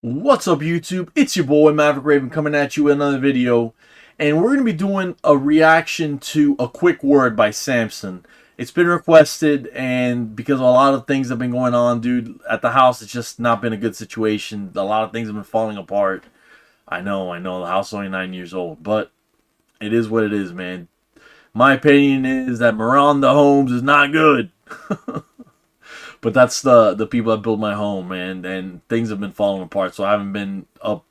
What's up, YouTube? It's your boy Maverick Raven coming at you with another video, and we're going to be doing a reaction to A Quick Word by Samson. It's been requested, and because a lot of things have been going on, dude, at the house, it's just not been a good situation. A lot of things have been falling apart. I know, the house is only 9 years old, but it is what it is, man. My opinion is that Miranda Holmes is not good. But that's the people that build my home, man, and things have been falling apart, so I haven't been up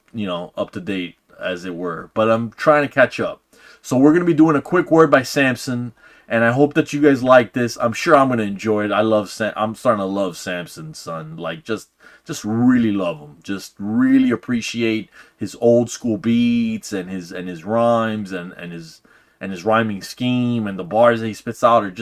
to date, as it were. But I'm trying to catch up. So we're gonna be doing A Quick Word by Samson, and I hope that you guys like this. I'm sure I'm gonna enjoy it. I'm starting to love Samson, son. Like just really love him. Just really appreciate his old school beats and his rhymes and his rhyming scheme, and the bars that he spits out they're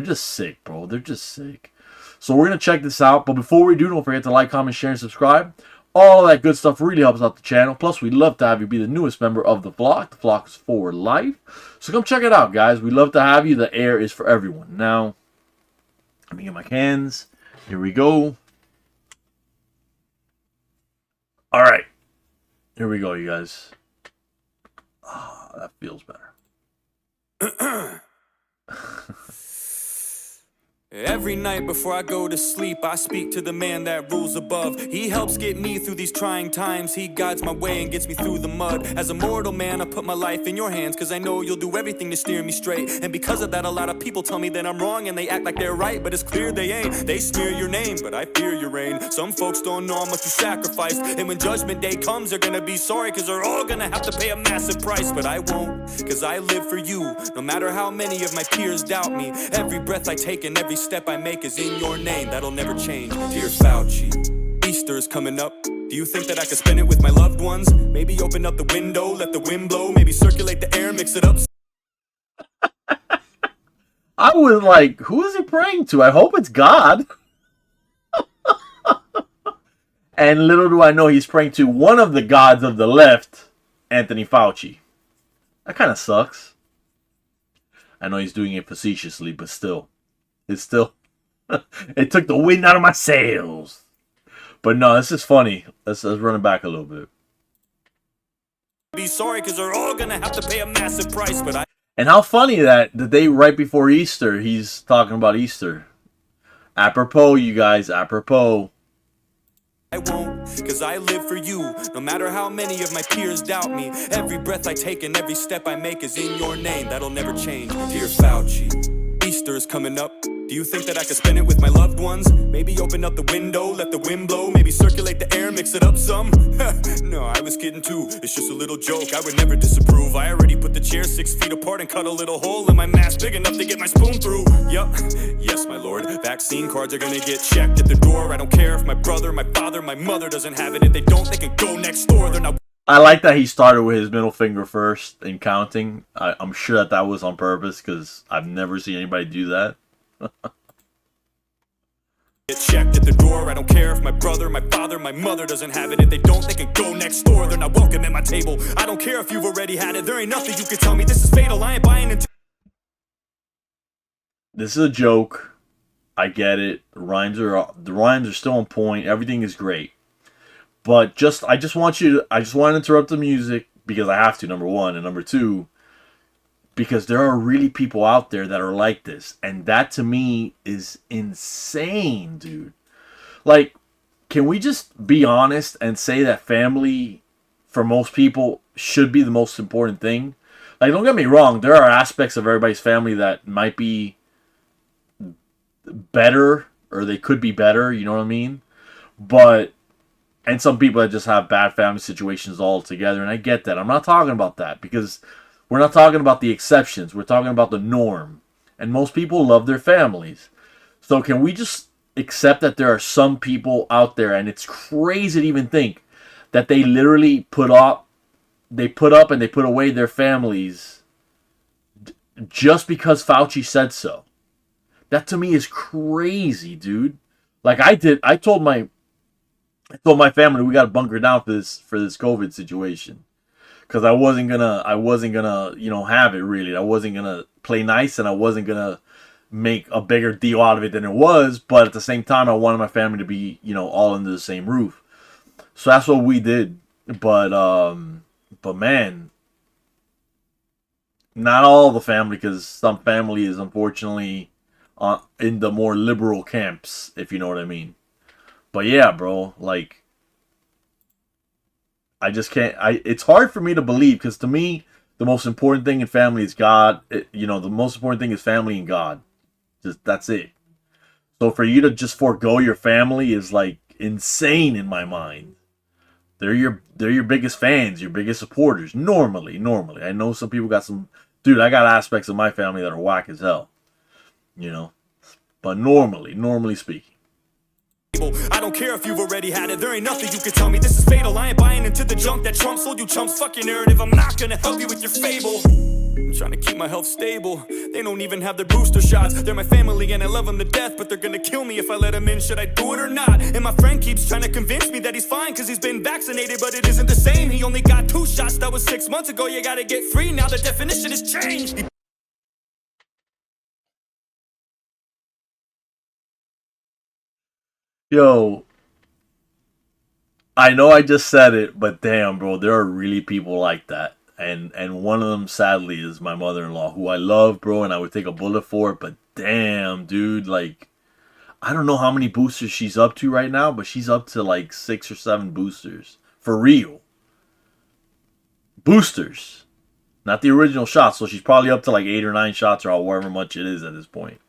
just sick, bro. They're just sick. So we're going to check this out. But before we do, don't forget to like, comment, share, and subscribe. All that good stuff really helps out the channel. Plus, we'd love to have you be the newest member of the flock. The flock is for life. So come check it out, guys. We'd love to have you. The air is for everyone. Now, let me get my cans. Here we go. All right. Here we go, you guys. Oh, that feels better. Every night before I go to sleep, I speak to the man that rules above. He helps get me through these trying times. He guides my way and gets me through the mud. As a mortal man, I put my life in your hands, cause I know you'll do everything to steer me straight. And because of that, a lot of people tell me that I'm wrong, and they act like they're right, but it's clear they ain't. They smear your name, but I fear your reign. Some folks don't know how much you sacrificed, and when judgment day comes, they're gonna be sorry, cause they're all gonna have to pay a massive price. But I won't, cause I live for you. No matter how many of my peers doubt me, every breath I take and every step I make is in your name. That'll never change. Dear Fauci, Easter's coming up. Do you think that I could spend it with my loved ones? Maybe open up the window, let the wind blow. Maybe circulate the air, mix it up. I was like, who is he praying to? I hope it's God. And little do I know he's praying to one of the gods of the left, Anthony Fauci. That kind of sucks. I know he's doing it facetiously, but still. It's still... it took the wind out of my sails. But no, this is funny. Let's run it back a little bit. Be sorry, because they're all gonna have to pay a massive price. But and how funny that the day right before Easter, he's talking about Easter. Apropos, you guys, apropos. I won't, cause I live for you. No matter how many of my peers doubt me, every breath I take and every step I make is in your name. That'll never change. Dear Fauci, Easter's coming up. Do you think that I could spend it with my loved ones? Maybe open up the window, let the wind blow. Maybe circulate the air, mix it up some. No, I was kidding too. It's just a little joke, I would never disapprove. I already put the chair 6 feet apart and cut a little hole in my mask big enough to get my spoon through. Yup, yes my lord. Vaccine cards are gonna get checked at the door. I don't care if my brother, my father, my mother doesn't have it. If they don't, they can go next door. They're not... I like that he started with his middle finger first in counting. I'm sure that was on purpose, because I've never seen anybody do that. Get checked at the door. I don't care if my brother, my father, my mother doesn't have it. If they don't, they can go next door. They're not welcome at my table. I don't care if you've already had it. There ain't nothing you can tell me. This is fatal. I ain't buying into... This is a joke. I get it. The rhymes are still on point. Everything is great. But I just want to interrupt the music because I have to, number one, and number two, because there are really people out there that are like this. And that, to me, is insane, dude. Like, can we just be honest and say that family, for most people, should be the most important thing? Like, don't get me wrong. There are aspects of everybody's family that might be better, or they could be better, you know what I mean? But... and some people that just have bad family situations altogether, and I get that. I'm not talking about that, because we're not talking about the exceptions. We're talking about the norm. And most people love their families. So can we just accept that there are some people out there, and it's crazy to even think that they literally put up and they put away their families just because Fauci said so. That to me is crazy, dude. Like I told my family we got to bunker down for this COVID situation, because I wasn't gonna have it really. I wasn't gonna play nice, and I wasn't gonna make a bigger deal out of it than it was. But at the same time, I wanted my family to be all under the same roof. So that's what we did. But man, not all the family, because some family is unfortunately in the more liberal camps, if you know what I mean. But yeah, bro, like I just can't. It's hard for me to believe, because to me, the most important thing in family is God. The most important thing is family and God. Just that's it. So for you to just forego your family is like insane in my mind. They're your biggest fans, your biggest supporters. Normally, I know some people got some. Dude, I got aspects of my family that are whack as hell. You know, but normally speaking. I don't care if you've already had it, there ain't nothing you can tell me. This is fatal, I ain't buying into the junk that Trump sold you chumps. Fuck your narrative, I'm not gonna help you with your fable. I'm trying to keep my health stable. They don't even have their booster shots. They're my family and I love them to death, but they're gonna kill me if I let them in. Should I do it or not? And my friend keeps trying to convince me that he's fine cause he's been vaccinated, but it isn't the same. He only got 2 shots, that was 6 months ago. You gotta get free, now the definition has changed. Yo, I know I just said it, but damn, bro, there are really people like that. And one of them, sadly, is my mother-in-law, who I love, bro, and I would take a bullet for it. But damn, dude, like, I don't know how many boosters she's up to right now, but she's up to like 6 or 7 boosters. For real. Boosters. Not the original shots, so she's probably up to like 8 or 9 shots or however much it is at this point.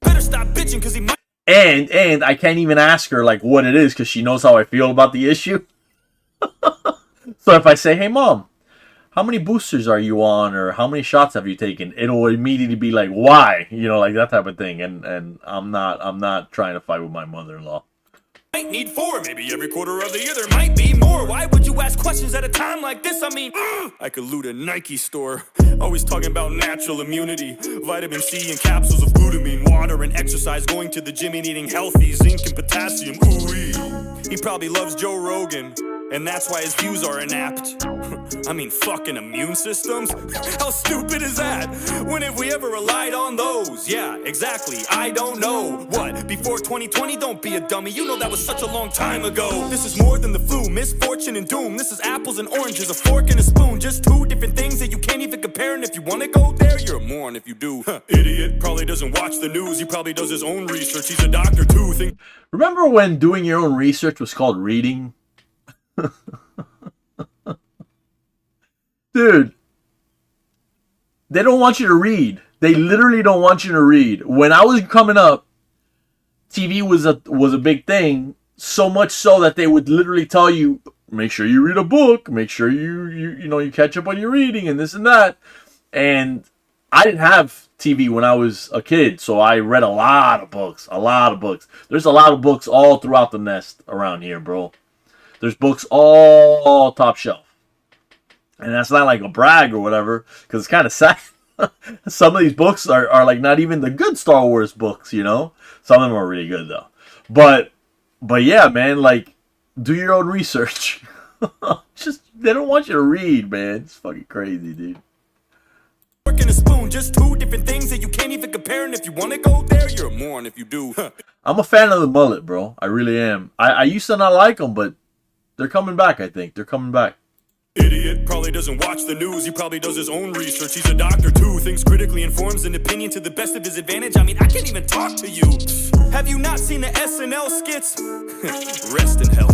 Better stop bitching cause he might. And I can't even ask her like what it is because she knows how I feel about the issue. So if I say, "Hey mom, how many boosters are you on, or how many shots have you taken?" it'll immediately be like, "Why?" Like that type of thing. And I'm not trying to fight with my mother-in-law. Might need 4, maybe every quarter of the year there might be more. Why would you ask questions at a time like this? I mean, I could loot a Nike store. Always talking about natural immunity, vitamin C and capsules of glutamine, water and exercise, going to the gym and eating healthy, zinc and potassium. Ooh-wee. He probably loves Joe Rogan, and that's why his views are inapt. I mean, fucking immune systems? How stupid is that? When have we ever relied on those? Yeah, exactly, I don't know. What, before 2020? Don't be a dummy, you know that was such a long time ago. This is more than the flu, misfortune and doom. This is apples and oranges, a fork and a spoon. Just 2 different things that you can't even compare. And if you wanna go there, you're a moron if you do. Idiot, probably doesn't watch the news. He probably does his own research. He's a doctor too. Remember when doing your own research was called reading? Dude, they don't want you to read. They literally don't want you to read. When I was coming up, TV was a big thing, so much so that they would literally tell you, make sure you read a book, make sure you catch up on your reading and this and that. And I didn't have TV when I was a kid, so I read a lot of books. There's a lot of books all throughout the nest around here, bro. There's books all top shelf. And that's not like a brag or whatever, because it's kind of sad. Some of these books are like not even the good Star Wars books, Some of them are really good, though. But yeah, man, like, do your own research. They don't want you to read, man. It's fucking crazy, dude. Fork and a spoon, just 2 different things that you can't even compare. And if you want to go there, you're a moron if you do. I'm a fan of the mullet, bro. I really am. I used to not like them, but they're coming back, I think. They're coming back. Idiot, probably doesn't watch the news. He probably does his own research. He's a doctor too, thinks critically, informs an opinion to the best of his advantage. I mean, I can't even talk to you. Have you not seen the SNL skits? Rest in hell.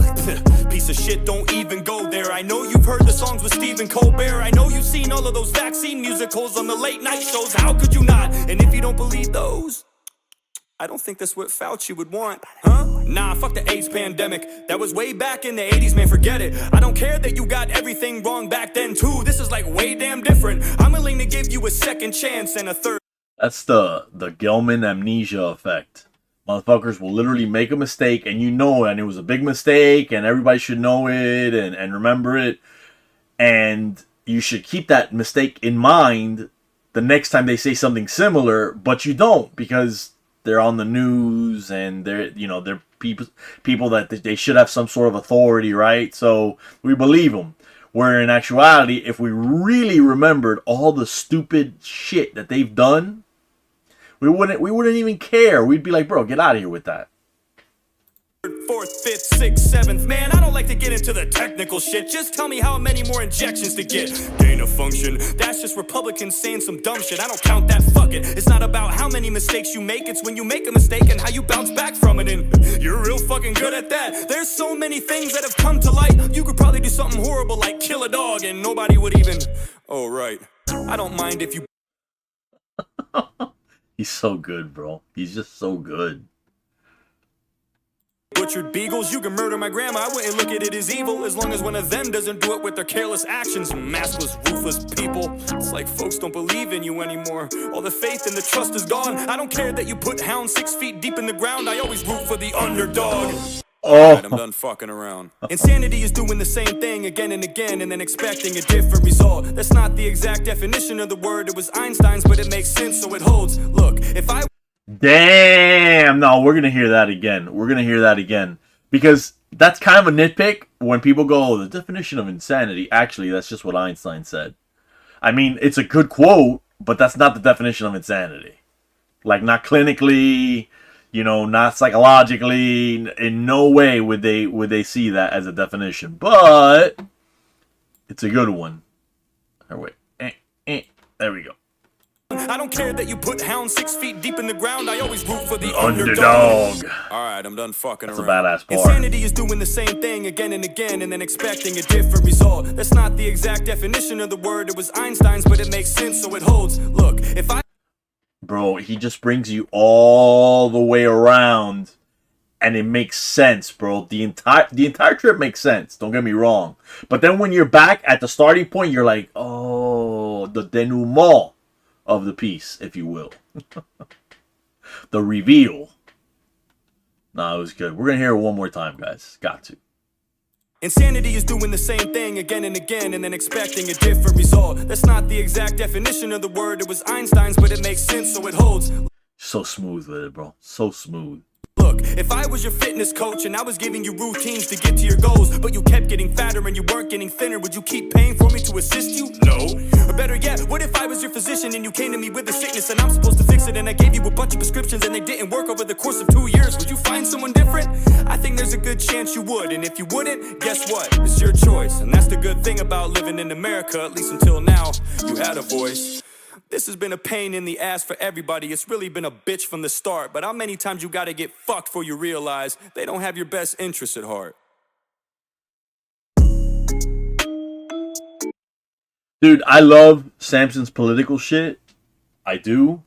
Piece of shit, don't even go there. I know you've heard the songs with Stephen Colbert. I know you've seen all of those vaccine musicals on the late night shows. How could you not? And if you don't believe those, I don't think that's what Fauci would want, huh? Nah, fuck the AIDS pandemic. That was way back in the 80s, man, forget it. I don't care that you got everything wrong back then, too. This is like way damn different. I'm willing to give you a second chance and a third. That's the Gelman amnesia effect. Motherfuckers will literally make a mistake, and and it was a big mistake, and everybody should know it and remember it. And you should keep that mistake in mind the next time they say something similar, but you don't, because they're on the news and they're people that they should have some sort of authority, right? So we believe them. Where in actuality, if we really remembered all the stupid shit that they've done, we wouldn't even care. We'd be like, bro, get out of here with that. fourth, fifth, sixth, seventh. Man, I don't like to get into the technical shit. Just tell me how many more injections to get. Gain of function. That's just Republicans saying some dumb shit. I don't count that. Fuck it. It's not about how many mistakes you make. It's when you make a mistake and how you bounce back from it. And you're real fucking good at that. There's so many things that have come to light. You could probably do something horrible like kill a dog and nobody would even. Oh, right. I don't mind if you. He's so good, bro. He's just so good. Butchered beagles, you can murder my grandma. I wouldn't look at it as evil as long as one of them doesn't do it with their careless actions. Maskless, ruthless people. It's like folks don't believe in you anymore. All the faith and the trust is gone. I don't care that you put hounds 6 feet deep in the ground. I always root for the underdog. Oh, Right, I'm done fucking around. Insanity is doing the same thing again and again and then expecting a different result. That's not the exact definition of the word. It was Einstein's, but it makes sense, so it holds. Look, if I... damn. No, we're going to hear that again. We're going to hear that again. Because that's kind of a nitpick when people go, oh, the definition of insanity. Actually, that's just what Einstein said. I mean, it's a good quote, but that's not the definition of insanity. Like, not clinically... You know, not psychologically. In no way would they see that as a definition, but it's a good one. Oh, wait, there we go. I don't care that you put hounds 6 feet deep in the ground. I always root for the underdog. All right, I'm done fucking That's around. That's a badass part. Insanity is doing the same thing again and again and then expecting a different result. That's not the exact definition of the word. It was Einstein's, but it makes sense, so it holds. Look, if I... Bro, he just brings you all the way around, and it makes sense, bro. The entire trip makes sense. Don't get me wrong, but then when you're back at the starting point, you're like, oh, the denouement of the piece, if you will, the reveal. No, it was good. We're gonna hear it one more time, guys. Got to. Insanity is doing the same thing again and again and then expecting a different result. That's not the exact definition of the word. It was Einstein's, but it makes sense, so it holds. So smooth with it, bro. So smooth. Look, if I was your fitness coach and I was giving you routines to get to your goals, but you kept getting fatter and you weren't getting thinner, would you keep paying for me to assist you? No. Or better yet, what if I was your physician and you came to me with a sickness and I'm supposed to fix it and I gave you a bunch of prescriptions and they didn't work over the course of 2 years? Would you find someone different? I think there's a good chance you would, and if you wouldn't, guess what? It's your choice, and that's the good thing about living in America, at least until now, you had a voice. This has been a pain in the ass for everybody. It's really been a bitch from the start. But how many times you gotta get fucked before you realize they don't have your best interests at heart? Dude, I love Samson's political shit. I do.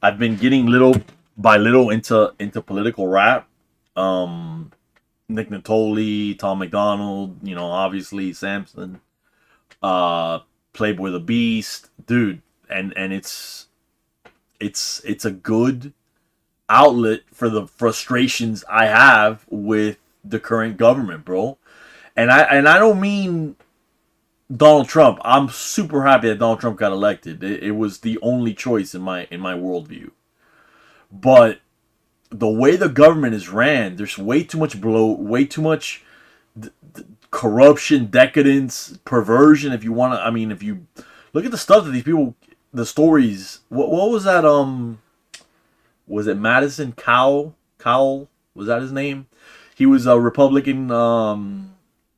I've been getting little by little into political rap. Nick Natoli, Tom McDonald, you know, obviously Samson, Playboy the Beast, dude. And it's a good outlet for the frustrations I have with the current government, bro. And I don't mean Donald Trump. I'm super happy that Donald Trump got elected. It was the only choice in my worldview. But the way the government is ran, there's way too much bloat, way too much corruption, decadence, perversion. If you want to, I mean, if you look at the stuff that these people. The stories. What was that? Was it Madison Cowell? Cowell, was that his name? He was a Republican.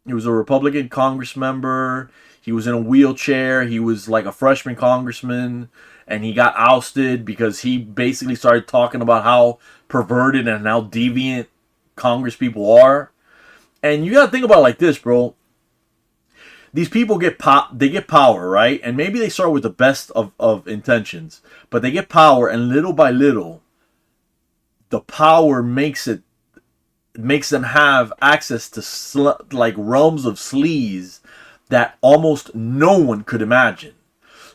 He was a Republican Congress member. He was in a wheelchair. He was like a freshman congressman, and he got ousted because he basically started talking about how perverted and how deviant Congress people are. And you gotta think about it like this, bro. These people get power, right? And maybe they start with the best of intentions, but they get power, and little by little, the power makes them have access to like realms of sleaze that almost no one could imagine.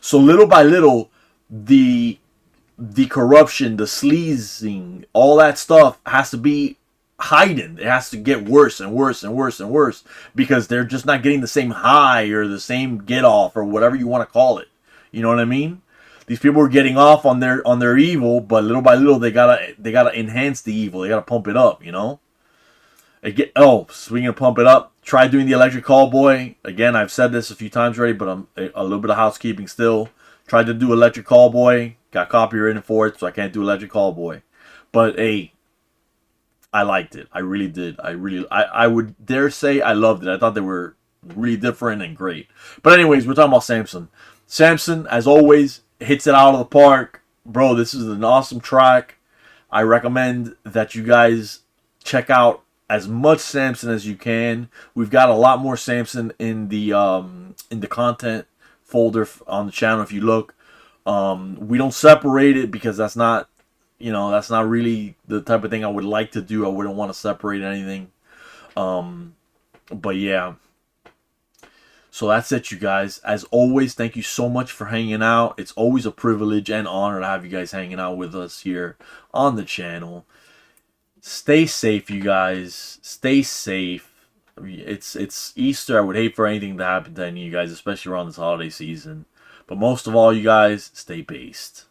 So little by little, the corruption, the sleazing, all that stuff has to be heightened. It has to get worse and worse and worse and worse because they're just not getting the same high or the same get off or whatever you want to call it. You know what I mean? These people are getting off on their evil, but little by little they gotta enhance the evil. They gotta pump it up. You know. Speaking of pump it up, try doing the Electric Callboy again. I've said this a few times already, but I'm a little bit of housekeeping still. Tried to do Electric Callboy, got copyrighted for it, so I can't do Electric Callboy. But hey. I liked it. I really did. I would dare say I loved it. I thought they were really different and great. But anyways, we're talking about Samson. Samson, as always, hits it out of the park. Bro, this is an awesome track. I recommend that you guys check out as much Samson as you can. We've got a lot more Samson in the content folder on the channel if you look. We don't separate it because that's not, that's not really the type of thing I would like to do. I wouldn't want to separate anything. But yeah. So that's it, you guys. As always, thank you so much for hanging out. It's always a privilege and honor to have you guys hanging out with us here on the channel. Stay safe, you guys. Stay safe. It's Easter. I would hate for anything to happen to any of you guys, especially around this holiday season. But most of all, you guys, stay based.